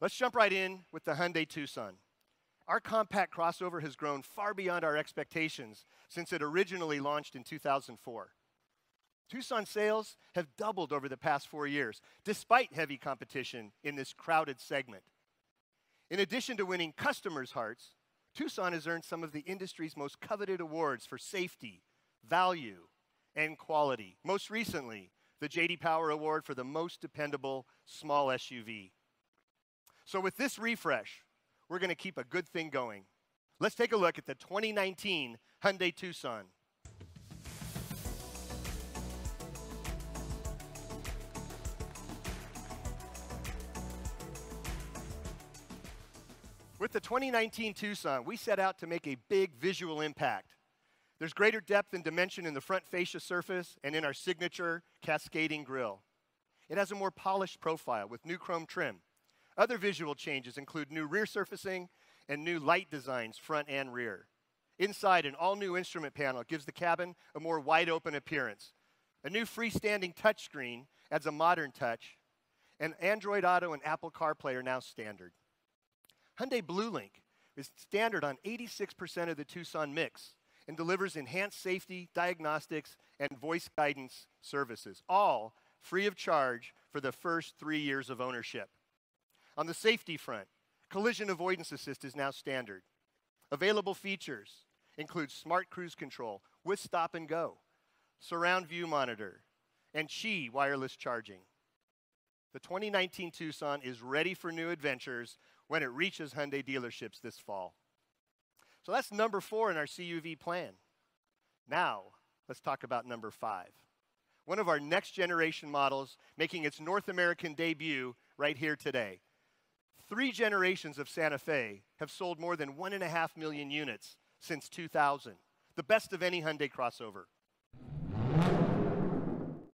Let's jump right in with the Hyundai Tucson. Our compact crossover has grown far beyond our expectations since it originally launched in 2004. Tucson sales have doubled over the past 4 years, despite heavy competition in this crowded segment. In addition to winning customers' hearts, Tucson has earned some of the industry's most coveted awards for safety, value, and quality. Most recently, the J.D. Power Award for the most dependable small SUV. So with this refresh, we're going to keep a good thing going. Let's take a look at the 2019 Hyundai Tucson. With the 2019 Tucson, we set out to make a big visual impact. There's greater depth and dimension in the front fascia surface and in our signature cascading grille. It has a more polished profile with new chrome trim. Other visual changes include new rear surfacing and new light designs front and rear. Inside, an all-new instrument panel gives the cabin a more wide-open appearance. A new freestanding touchscreen adds a modern touch, and Android Auto and Apple CarPlay are now standard. Hyundai BlueLink is standard on 86% of the Tucson mix and delivers enhanced safety, diagnostics, and voice guidance services, all free of charge for the first 3 years of ownership. On the safety front, Collision-Avoidance Assist is now standard. Available features include smart cruise control with stop and go, surround view monitor, and Qi wireless charging. The 2019 Tucson is ready for new adventures when it reaches Hyundai dealerships this fall. So that's number 4 in our CUV plan. Now, let's talk about number 5. One of our next generation models making its North American debut right here today. 3 generations of Santa Fe have sold more than 1.5 million units since 2000, the best of any Hyundai crossover.